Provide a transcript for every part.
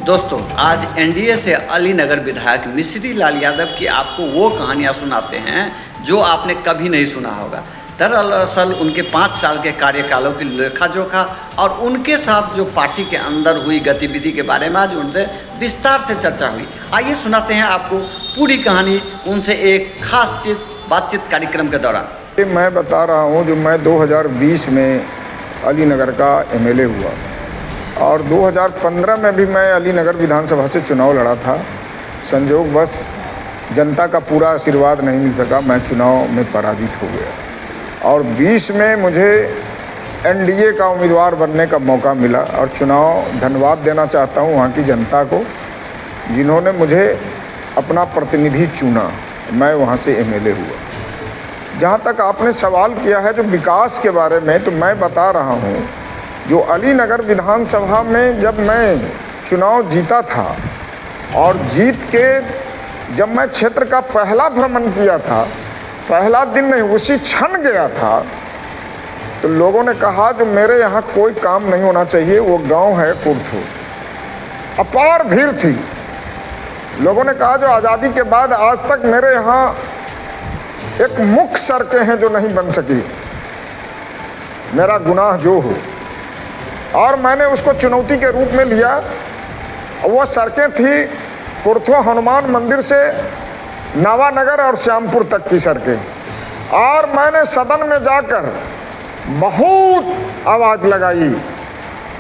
दोस्तों, आज एनडीए से अलीनगर विधायक मिश्री लाल यादव की आपको वो कहानियाँ सुनाते हैं जो आपने कभी नहीं सुना होगा। दरअसल उनके 5 साल के कार्यकालों की लेखा जोखा और उनके साथ जो पार्टी के अंदर हुई गतिविधि के बारे में आज उनसे विस्तार से चर्चा हुई। आइए सुनाते हैं आपको पूरी कहानी उनसे एक खास बातचीत कार्यक्रम के दौरान। मैं बता रहा हूँ जो मैं 2020 में अलीनगर का एमएलए हुआ और 2015 में भी मैं अलीनगर विधानसभा से चुनाव लड़ा था। संयोग बस जनता का पूरा आशीर्वाद नहीं मिल सका, मैं चुनाव में पराजित हो गया और 20 में मुझे एनडीए का उम्मीदवार बनने का मौका मिला और चुनाव धन्यवाद देना चाहता हूँ वहाँ की जनता को जिन्होंने मुझे अपना प्रतिनिधि चुना। मैं वहाँ से एमएलए हुआ। जहाँ तक आपने सवाल किया है जो विकास के बारे में, तो मैं बता रहा हूँ जो अलीनगर विधानसभा में जब मैं चुनाव जीता था और जीत के जब मैं क्षेत्र का पहला भ्रमण किया था, पहला दिन नहीं उसी क्षण गया था, तो लोगों ने कहा जो मेरे यहाँ कोई काम नहीं होना चाहिए, वो गांव है कुर्थो। अपार भीड़ थी। लोगों ने कहा जो आज़ादी के बाद आज तक मेरे यहाँ एक मुख्य सड़कें हैं जो नहीं बन सकी, मेरा गुनाह जो हो, और मैंने उसको चुनौती के रूप में लिया। वो सड़कें थी कुर्थो हनुमान मंदिर से नवानगर और श्यामपुर तक की सड़कें। और मैंने सदन में जाकर बहुत आवाज़ लगाई।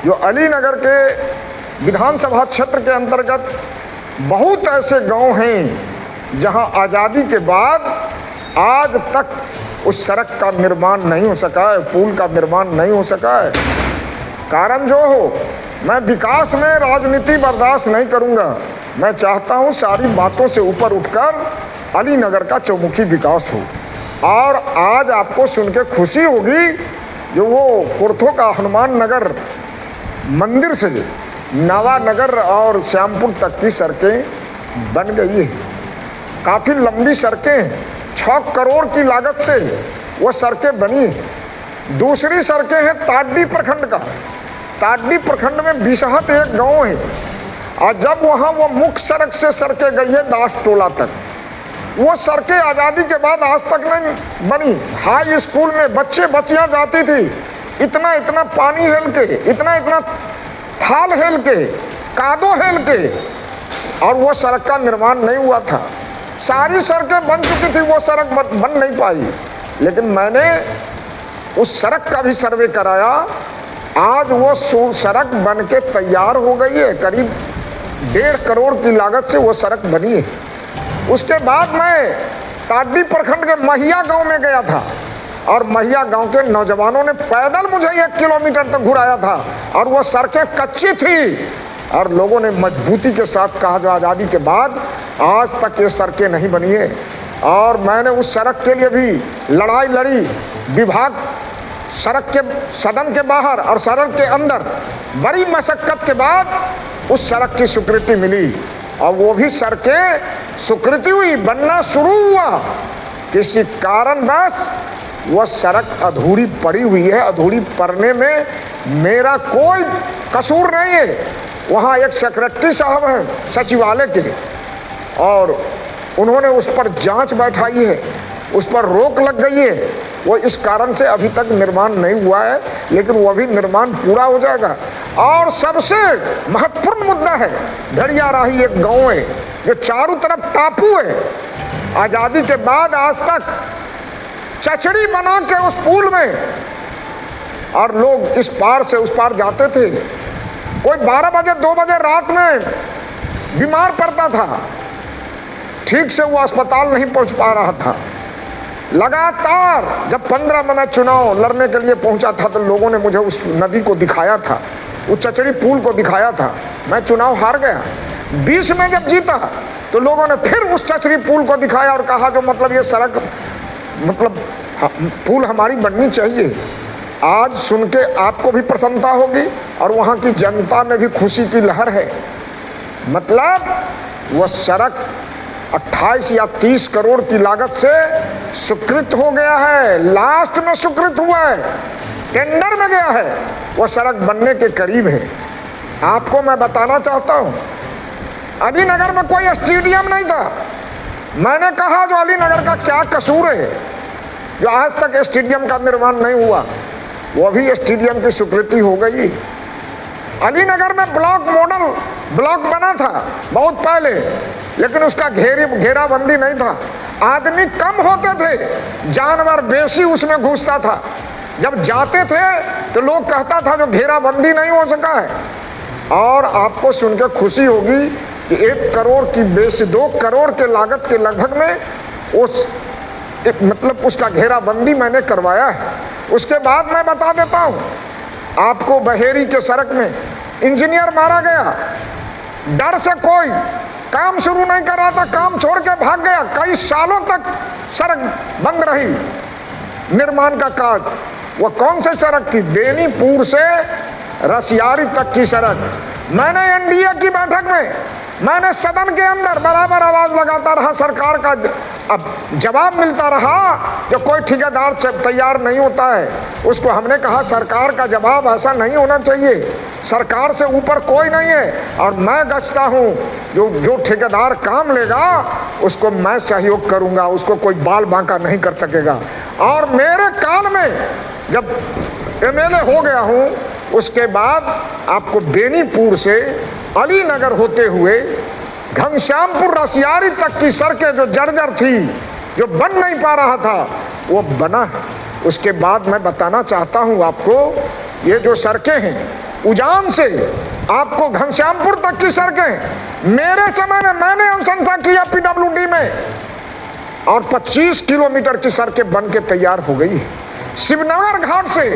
जो अलीनगर के विधानसभा क्षेत्र के अंतर्गत बहुत ऐसे गांव हैं जहां आज़ादी के बाद आज तक उस सड़क का निर्माण नहीं हो सका है, पुल का निर्माण नहीं हो सका है। कारण जो हो, मैं विकास में राजनीति बर्दाश्त नहीं करूंगा। मैं चाहता हूं सारी बातों से ऊपर उठकर अलीनगर का चौमुखी विकास हो। और आज आपको सुन के खुशी होगी जो वो कुर्थो का हनुमान नगर मंदिर से नवानगर और श्यामपुर तक की सड़कें बन गई है। काफ़ी लंबी सड़कें 6 करोड़ की लागत से वो सड़कें बनी है। दूसरी सड़कें हैं ताड्डी प्रखंड का। ताड्डी प्रखंड में बिसहत एक गांव है और जब वहाँ वो मुख्य सड़क से सड़कें गई है दास टोला तक, वो सड़कें आज़ादी के बाद आज तक नहीं बनी। हाई स्कूल में बच्चे बच्चियाँ जाती थी, इतना इतना पानी हेल के, इतना इतना थाल हेल के, कादो हेल के, और वो सड़क का निर्माण नहीं हुआ था। सारी सड़कें बन चुकी थी, वो सड़क बन नहीं पाई। लेकिन मैंने उस सड़क का भी सर्वे कराया। आज वो सड़क बन के तैयार हो गई है। करीब 1.5 करोड़ की लागत से वो सड़क बनी है। उसके बाद मैं ताड्डी प्रखंड के महिया गांव में गया था और महिया गांव के नौजवानों ने पैदल मुझे 1 किलोमीटर तक घुराया था और वो सड़कें कच्ची थी और लोगों ने मजबूती के साथ कहा जो आज़ादी के बाद आज तक ये सड़कें नहीं बनी है। और मैंने उस सड़क के लिए भी लड़ाई लड़ी। विभाग सड़क के सदन के बाहर और सड़क के अंदर बड़ी मशक्कत के बाद उस सड़क की स्वीकृति मिली और वो भी सड़कें स्वीकृति हुई, बनना शुरू हुआ। किसी कारणवश वो सड़क अधूरी पड़ी हुई है। अधूरी पड़ने में मेरा कोई कसूर नहीं है। वहाँ एक सेक्रेटरी साहब हैं सचिवालय के और उन्होंने उस पर जांच बैठाई है, उस पर रोक लग गई है। वो इस कारण से अभी तक निर्माण नहीं हुआ है, लेकिन वो भी निर्माण पूरा हो जाएगा। और सबसे महत्वपूर्ण मुद्दा है, धड़ियाराही एक गांव है जो चारों तरफ टापू है। आज़ादी के बाद आज तक चचड़ी बना के उस पुल में और लोग इस पार से उस पार जाते थे। कोई 12 बजे 2 बजे रात में बीमार पड़ता था, ठीक से वो अस्पताल नहीं पहुंच पा रहा था। लगातार जब 15 में मैं चुनाव लड़ने के लिए पहुंचा था तो लोगों ने मुझे उस नदी को दिखाया था, उस चचड़ी पुल को दिखाया था। मैं चुनाव हार गया। 20 में जब जीता तो लोगों ने फिर उस चचड़ी पुल को दिखाया और कहा जो मतलब ये सड़क मतलब पुल हमारी बननी चाहिए। आज सुन के आपको भी प्रसन्नता होगी और वहाँ की जनता में भी खुशी की लहर है। मतलब वह सड़क 28 या 30 करोड़ की लागत से स्वीकृत हो गया है, लास्ट में स्वीकृत हुआ है, टेंडर में गया है, वो सड़क बनने के करीब है। आपको मैं बताना चाहता हूँ, अलीनगर में कोई स्टेडियम नहीं था। मैंने कहा जो अलीनगर का क्या कसूर है जो आज तक स्टेडियम का निर्माण नहीं हुआ, वो भी स्टेडियम की स्वीकृति हो गई। अलीनगर में ब्लॉक मॉडल ब्लॉक बना था बहुत पहले, लेकिन उसका घेराबंदी नहीं था। आदमी कम होते थे, जानवर बेसी उसमें घुसता था। जब जाते थे तो लोग कहता था जो घेराबंदी नहीं हो सका है। और आपको सुन के खुशी होगी कि 1 करोड़ की बेसी 2 करोड़ के लागत के लगभग में उस मतलब उसका घेराबंदी मैंने करवाया है। उसके बाद मैं बता देता हूँ आपको, बहेरी के सड़क में इंजीनियर मारा गया, डर से कोई काम शुरू नहीं कर रहा था, काम छोड़ के भाग गया। कई सालों तक सड़क बंद रही, निर्माण का काज। वो कौन सी सड़क थी? बेनीपुर से रसियारी तक की सड़क। मैंने एनडीए की बैठक में, मैंने सदन के अंदर बराबर आवाज लगाता रहा, सरकार का अब जवाब मिलता रहा कि कोई ठेकेदार तैयार नहीं होता है। उसको हमने कहा सरकार का जवाब ऐसा नहीं होना चाहिए, सरकार से ऊपर कोई नहीं है और मैं गछता हूँ जो ठेकेदार काम लेगा उसको मैं सहयोग करूँगा, उसको कोई बाल बांका नहीं कर सकेगा। और मेरे काल में जब एमएलए हो गया हूँ, उसके बाद आपको बेनीपुर से अलीनगर होते हुए घनश्यामपुर रसियारी तक की सड़कें जो जर्जर थी, जो बन नहीं पा रहा था, वो बना। उसके बाद मैं बताना चाहता हूँ आपको, ये जो सड़कें हैं उजान से आपको घनश्यामपुर तक की सड़कें मेरे समय में मैंने अनुशंसा किया पीडब्ल्यूडी में, और 25 किलोमीटर की सड़कें बन के तैयार हो गई है। शिवनगर घाट से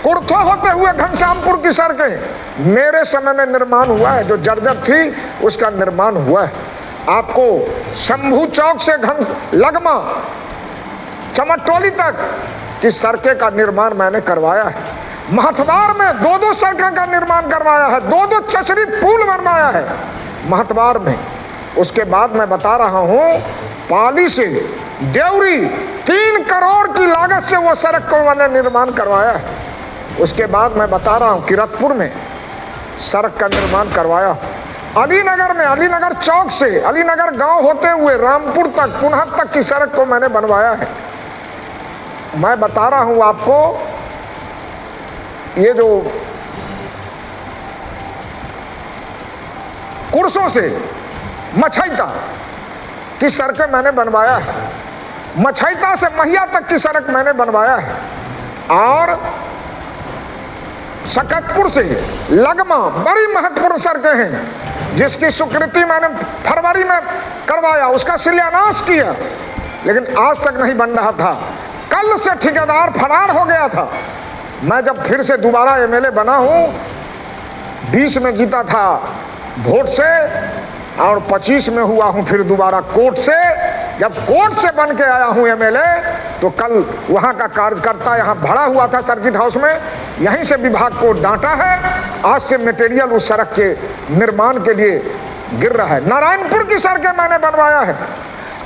कुर्था होते हुए घनश्यामपुर की सड़कें मेरे समय में निर्माण हुआ है, जो जर्जर थी उसका निर्माण हुआ है। आपको शंभू चौक से लगमा चमटोली तक की सड़कें का निर्माण मैंने करवाया है। महतवार में 2-2 सड़कों का निर्माण करवाया है, 2-2 चचरी पुल बनवाया है महतवार में। उसके बाद मैं बता रहा हूँ, पाली से देवरी 3 करोड़ की लागत से वो सड़क को मैंने निर्माण करवाया है। उसके बाद मैं बता रहा हूँ किरतपुर में सड़क का निर्माण करवाया। अलीनगर में अलीनगर चौक से अलीनगर गांव होते हुए रामपुर तक पुनः तक की सड़क को मैंने बनवाया है। मैं बता रहा हूँ आपको, ये जो कुर्सों से मछैता की सड़कें मैंने बनवाया है, मछैता से महिया तक की सड़क मैंने बनवाया है। और सकतपुर से लगमा बड़ी महत्वपूर्ण सड़कें हैं जिसकी स्वीकृति मैंने फरवरी में करवाया, उसका शिलान्यास किया, लेकिन आज तक नहीं बन रहा था। कल से ठेकेदार फरार हो गया था। मैं जब फिर से दोबारा एमएलए बना हूँ, 20 में जीता था वोट से और 25 में हुआ हूँ फिर दोबारा कोर्ट से। जब कोर्ट से बन के आया हूँ एमएलए, तो कल वहाँ का कार्यकर्ता यहाँ भरा हुआ था सर्किट हाउस में, यहीं से विभाग को डांटा है। आज से मटेरियल उस सड़क के निर्माण के लिए गिर रहा है। नारायणपुर की सड़कें मैंने बनवाया है।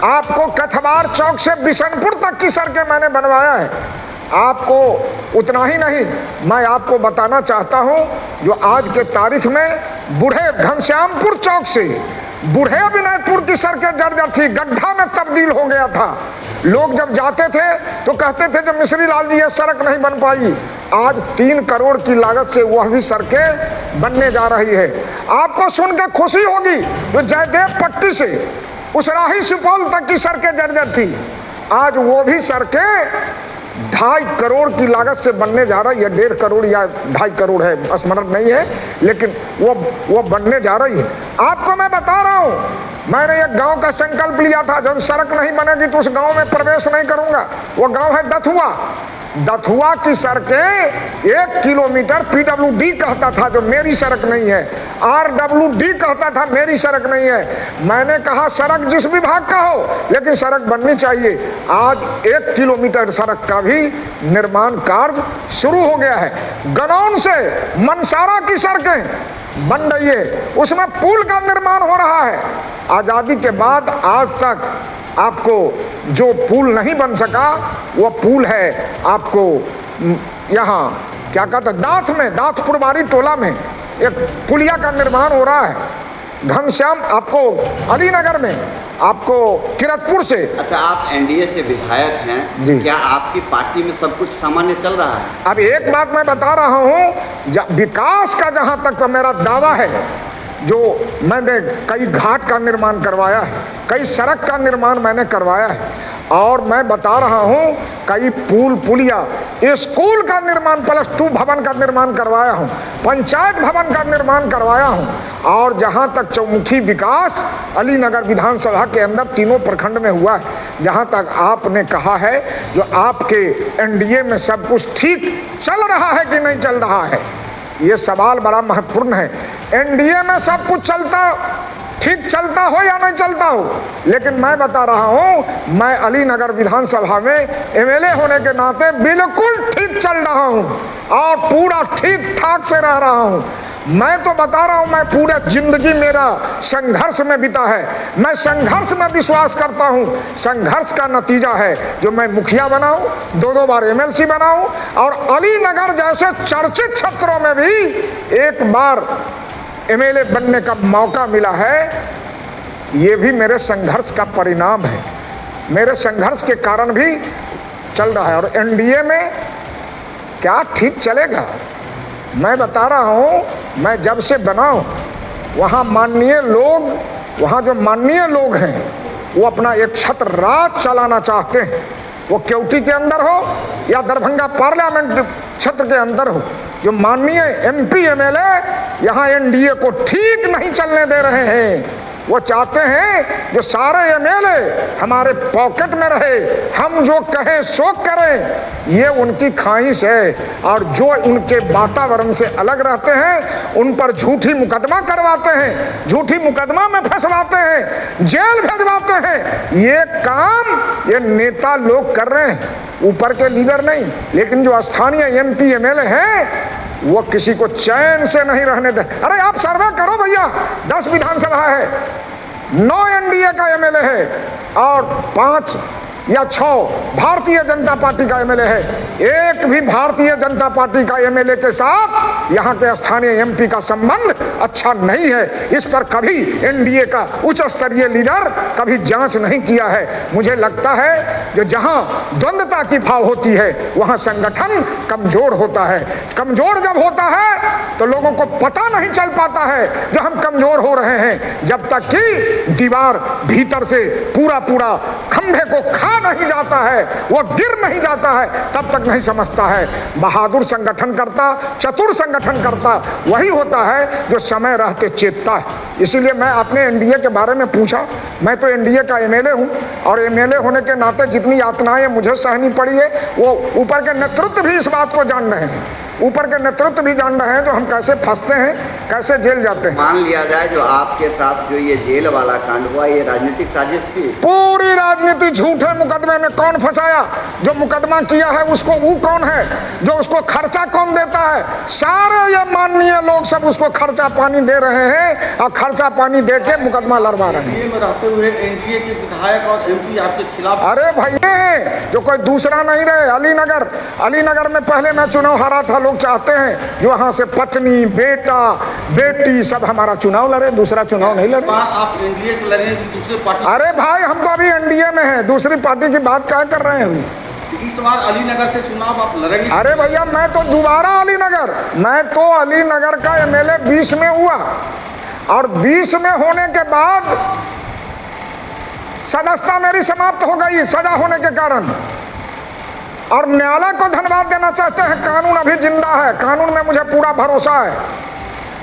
आपको कथवार चौक से बिशनपुर तक की सड़कें मैंने बनवाया है। आपको उतना ही नहीं, मैं आपको बताना चाहता हूं, जो आज के तारीख में बूढ़े घनश्यामपुर चौक से बूढ़े विनायकपुर की सड़कें जर्जर थी, गड्ढा में तब्दील हो गया था। लोग जब जाते थे तो कहते थे जब मिश्री लाल जी ये सड़क नहीं बन पाई। आज 3 करोड़ की लागत से वह भी सड़कें बनने जा रही है। आपको सुन के खुशी होगी, जो जयदेव पट्टी से उसराही सुपौल तक की सड़कें जर्जर थी, आज वो भी सड़कें 2.5 करोड़ की लागत से बनने जा रही है। 1.5 करोड़ या 2.5 करोड़ है, स्मरण नहीं है, लेकिन वो बनने जा रही है। आपको मैं बता रहा हूँ, मैंने एक गांव का संकल्प लिया था, जब सड़क नहीं बनेगी तो उस गांव में प्रवेश नहीं करूंगा। वो गांव है दथुआ। दथुआ की सड़कें 1 किलोमीटर पीडब्ल्यूडी कहता था, जो मेरी सड़क नहीं है, आरडब्ल्यूडी कहता था मेरी सड़क नहीं है। मैंने कहा सड़क जिस विभाग का हो, लेकिन सड़क बननी चाहिए। आज 1 किलोमीटर सड़क का भी निर्माण कार्य शुरू हो गया है। गनौन से मनसारा की सड़कें बन रही है, उसमें पुल का निर्माण हो रहा है। आज़ादी के बाद आज तक आपको जो पुल नहीं बन सका, वो पुल है आपको यहाँ क्या कहते हैं, दाँत में, दाँत पुरवारी टोला में एक पुलिया का निर्माण हो रहा है घनश्याम आपको अलीनगर में, आपको किरतपुर से। अच्छा, आप एनडीए से विधायक हैं जी। क्या आपकी पार्टी में सब कुछ सामान्य चल रहा है? अब एक बात मैं बता रहा हूँ, विकास का जहाँ तक तो मेरा दावा है, जो मैंने कई घाट का निर्माण करवाया है, कई सड़क का निर्माण मैंने करवाया है, और मैं बता रहा हूँ कई पुल पुलिया, स्कूल का निर्माण, +2 भवन का निर्माण करवाया हूँ, पंचायत भवन का निर्माण करवाया हूँ, और जहाँ तक चौमुखी विकास अलीनगर विधानसभा के अंदर तीनों प्रखंड में हुआ है। जहाँ तक आपने कहा है जो आपके एनडीए में सब कुछ ठीक चल रहा है कि नहीं चल रहा है, ये सवाल बड़ा महत्वपूर्ण है। एनडीए में सब कुछ ठीक चलता हो या नहीं चलता हो, लेकिन मैं बता रहा हूं, मैं अलीनगर विधानसभा में एमएलए होने के नाते बिल्कुल ठीक चल रहा हूं और पूरा ठीक ठाक से रह रहा हूं। मैं तो बता रहा हूं, मैं पूरा जिंदगी मेरा संघर्ष में बीता है, मैं संघर्ष में विश्वास करता हूं। संघर्ष का नतीजा है जो मैं मुखिया बना हूं, 2 बार एमएलसी बना हूं, और अलीनगर जैसे चर्चित क्षेत्रों में भी एक बार एमएलए बनने का मौका मिला है। ये भी मेरे संघर्ष का परिणाम है, मेरे संघर्ष के कारण भी चल रहा है। और एनडीए में क्या ठीक चलेगा, मैं बता रहा हूँ, मैं जब से बना हूँ वहाँ माननीय लोग, वहाँ जो माननीय लोग हैं वो अपना एक छत्र राज चलाना चाहते हैं, वो केवटी के अंदर हो या दरभंगा पार्लियामेंट क्षेत्र के अंदर हो। जो माननीय एमपी एमएलए यहाँ एनडीए को ठीक नहीं चलने दे रहे हैं, वो चाहते हैं जो सारे एमएलए हमारे पॉकेट में रहे, हम जो कहें सो करें, ये उनकी ख्वाहिश है। और जो उनके वातावरण से अलग रहते हैं उन पर झूठी मुकदमा करवाते हैं, झूठी मुकदमा में फंसवाते हैं, जेल भेजवाते हैं। ये काम ये नेता लोग कर रहे हैं, ऊपर के लीडर नहीं। लेकिन जो स्थानीय एमपी एमएलए हैं वो किसी को चैन से नहीं रहने दे। अरे आप सर्वे करो भैया, 10 विधानसभा है, 9 एनडीए का एमएलए है और 5 या 6 भारतीय जनता पार्टी का एमएलए है। एक भी भारतीय जनता पार्टी का एमएलए के साथ यहाँ के स्थानीय एमपी का संबंध अच्छा नहीं है। इस पर कभी एनडीए का उच्च स्तरीय लीडर कभी जांच नहीं किया है। मुझे लगता है जो जहाँ द्वंद्वता की भाव होती है वहाँ संगठन कमजोर होता है। कमजोर जब होता है तो लोगों को पता नहीं चल पाता है जो हम कमजोर हो रहे हैं। जब तक कि दीवार भीतर से पूरा खंभे को खा नहीं जाता है, वो गिर नहीं जाता है, तब तक नहीं समझता है। बहादुर संगठन करता, चतुर संगठन करता वही होता है जो समय रहते चेतता है। इसीलिए मैं अपने एनडीए के बारे में पूछा। मैं तो एनडीए का एमएलए हूँ और एमएलए होने के नाते जितनी यातनाएं मुझे सहनी पड़ी है वो ऊपर के नेतृत्व भी इस बात को जान रहे हैं, ऊपर के नेतृत्व भी जान रहे हैं जो हम कैसे फंसते हैं, कैसे जेल जाते हैं। मान लिया जाए जो आपके साथ जो ये जेल वाला कांड हुआ ये राजनीतिक साजिश थी? पूरी राजनीति झूठे मुकदमे में। कौन फंसाया? जो मुकदमा किया है उसको, वो कौन है? जो उसको खर्चा कौन देता है? सारे ये माननीय लोग सब उसको खर्चा पानी दे रहे हैं और खर्चा पानी दे के मुकदमा लड़वा रहे हैं। में रहते हुए एनडीए के विधायक और एमपी आपके खिलाफ। अरे भैया जो कोई दूसरा नहीं रहे। अलीनगर में पहले मैं चुनाव हारा था, लोग चाहते हैं जो वहां से पत्नी बेटा बेटी सब हमारा चुनाव लड़े, दूसरा चुनाव नहीं लड़े। आप एनडीए से लड़े दूसरे पार्टी? अरे भाई हम तो अभी एनडीए में हैं, दूसरी पार्टी की बात क्या कर रहे हैं अभी? इस बार अलीनगर से चुनाव आप लड़ेंगे? अरे भैया मैं तो दोबारा अलीनगर का एमएलए 20 में हुआ और 20 में होने के बाद सदस्यता मेरी समाप्त हो गई सजा होने के कारण। और न्यायालय को धन्यवाद देना चाहते हैं, कानून अभी जिंदा है, कानून में मुझे पूरा भरोसा है।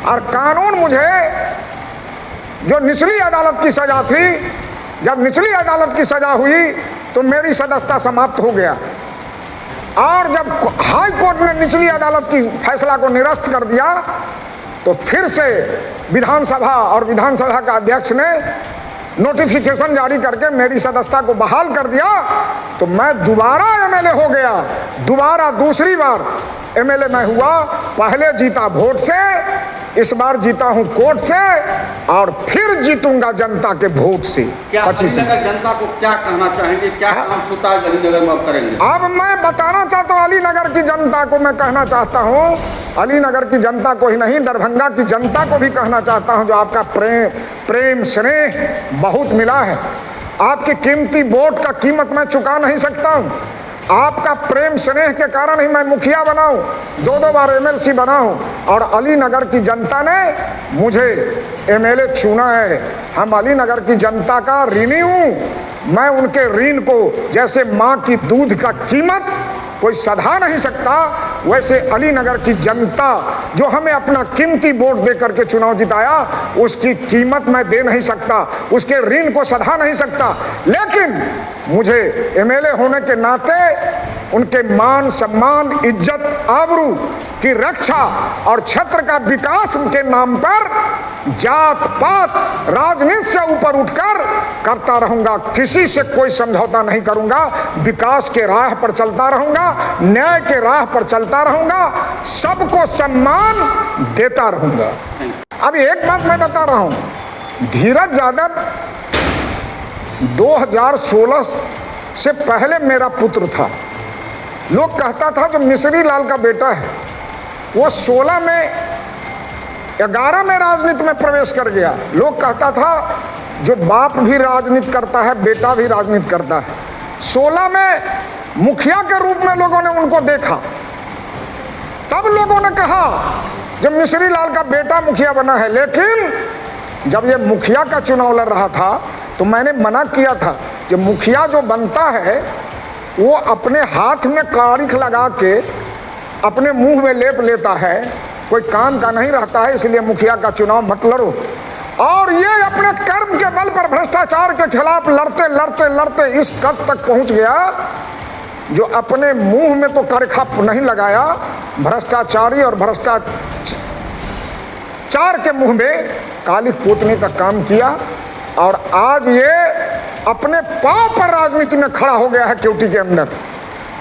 और कानून मुझे जो निचली अदालत की सजा थी, जब निचली अदालत की सजा हुई तो मेरी सदस्यता समाप्त हो गया। और जब हाई कोर्ट ने निचली अदालत की फैसला को निरस्त कर दिया तो फिर से विधानसभा और विधानसभा का अध्यक्ष ने नोटिफिकेशन जारी करके मेरी सदस्यता को बहाल कर दिया। तो मैं दोबारा एमएलए हो गया, दोबारा दूसरी बार एमएलए मैं हुआ, पहले जीता वोट से, इस बार जीता हूं कोर्ट से, और फिर जीतूंगा जनता के वोट से। क्या अलीनगर जनता को क्या कहना चाहेंगे, क्या काम छूटा है अलीनगर में अब करेंगे? अब मैं बताना चाहता हूँ अलीनगर की जनता को, मैं कहना चाहता हूँ अलीनगर की जनता को ही नहीं, दरभंगा की जनता को भी कहना चाहता हूँ, जो आपका प्रेम स्नेह बहुत मिला है, आपकी कीमती वोट का कीमत मैं चुका नहीं सकता हूँ। आपका प्रेम स्नेह के कारण ही मैं मुखिया बना हूँ, 2 बार एमएलसी बना हूँ, और अलीनगर की जनता ने मुझे एमएलए चुना है। हम अलीनगर की जनता का ऋणी हूँ। मैं उनके ऋण को, जैसे माँ की दूध का कीमत कोई सधा नहीं सकता, वैसे अलीनगर की जनता जो हमें अपना कीमती वोट दे करके चुनाव जिताया, उसकी कीमत मैं दे नहीं सकता, उसके ऋण को सधा नहीं सकता। लेकिन मुझे एमएलए होने के नाते उनके मान सम्मान, इज्जत, आबरू की रक्षा और क्षेत्र का विकास के नाम पर जात पात राजनीति से ऊपर उठकर करता रहूंगा। किसी से कोई समझौता नहीं करूंगा, विकास के राह पर चलता रहूंगा, न्याय के राह पर चलता रहूंगा, सबको सम्मान देता रहूंगा। अब एक बात मैं बता रहा हूं, धीरज यादव 2016 से पहले मेरा पुत्र था। लोग कहता था जो मिश्री लाल का बेटा है वो 16 में 11 में राजनीति में प्रवेश कर गया। लोग कहता था जो बाप भी राजनीति करता है बेटा भी राजनीति करता है। 16 में मुखिया के रूप में लोगों ने उनको देखा, तब लोगों ने कहा जब मिश्री लाल का बेटा मुखिया बना है। लेकिन जब ये मुखिया का चुनाव लड़ रहा था तो मैंने मना किया था कि मुखिया जो बनता है वो अपने हाथ में कारिख लगा के अपने मुंह में लेप लेता है, कोई काम का नहीं रहता है, इसलिए मुखिया का चुनाव मत लड़ो। और ये अपने कर्म के बल पर भ्रष्टाचार के खिलाफ लड़ते लड़ते लड़ते इस कद तक पहुंच गया जो अपने मुंह में तो कारिखा नहीं लगाया, भ्रष्टाचारी और भ्रष्टाचार के मुंह में कालिख पोतने का काम किया। और आज ये अपने पांव पर राजनीति में खड़ा हो गया है केवटी के अंदर।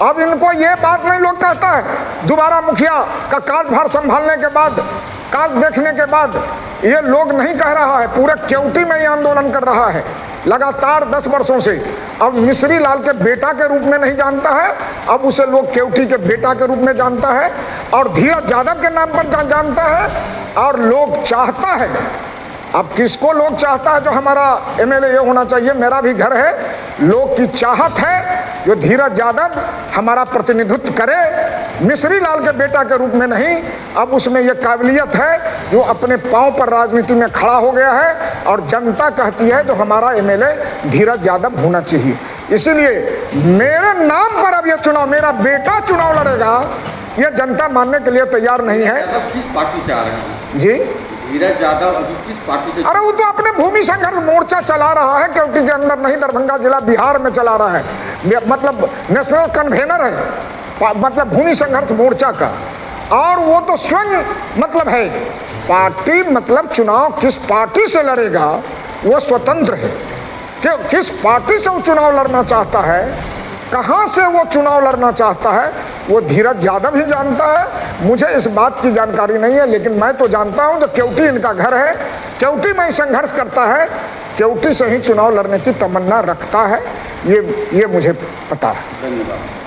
अब इनको ये बात नहीं लोग कहता है, दोबारा मुखिया का कार्यभार संभालने के बाद, काज देखने के बाद, ये लोग नहीं कह रहा है, पूरे केवटी में ये आंदोलन कर रहा है लगातार 10 वर्षों से। अब मिश्री लाल के बेटा के रूप में नहीं जानता है, अब उसे लोग केवटी के बेटा के रूप में जानता है, और धीरज यादव के नाम पर जानता है। और लोग चाहता है, अब किसको लोग चाहता है जो हमारा एमएलए ये होना चाहिए, मेरा भी घर है, लोग की चाहत है जो धीरज यादव हमारा प्रतिनिधित्व करे, मिश्री लाल के बेटा के रूप में नहीं। अब उसमें यह काबिलियत है जो अपने पांव पर राजनीति में खड़ा हो गया है, और जनता कहती है जो हमारा एमएलए धीरज यादव होना चाहिए। इसीलिए मेरे नाम पर अब यह चुनाव, मेरा बेटा चुनाव लड़ेगा, यह जनता मानने के लिए तैयार नहीं है। किस पार्टी से आ रहे हैं जी? धीरज यादव अभी किस पार्टी से? अरे वो तो अपने भूमि संघर्ष मोर्चा चला रहा है, केवटी के अंदर नहीं, दरभंगा जिला बिहार में चला रहा है, मतलब नेशनल कन्वेनर है, मतलब भूमि संघर्ष मोर्चा का। और वो तो स्वयं मतलब है, पार्टी मतलब चुनाव किस पार्टी से लड़ेगा वो स्वतंत्र है, कि किस पार्टी से वो चुनाव लड़ना चाहता है, कहाँ से वो चुनाव लड़ना चाहता है, वो धीरज यादव ही जानता है। मुझे इस बात की जानकारी नहीं है, लेकिन मैं तो जानता हूँ जो केवटी इनका घर है, केवटी में ही संघर्ष करता है, केवटी से ही चुनाव लड़ने की तमन्ना रखता है, ये मुझे पता है। धन्यवाद।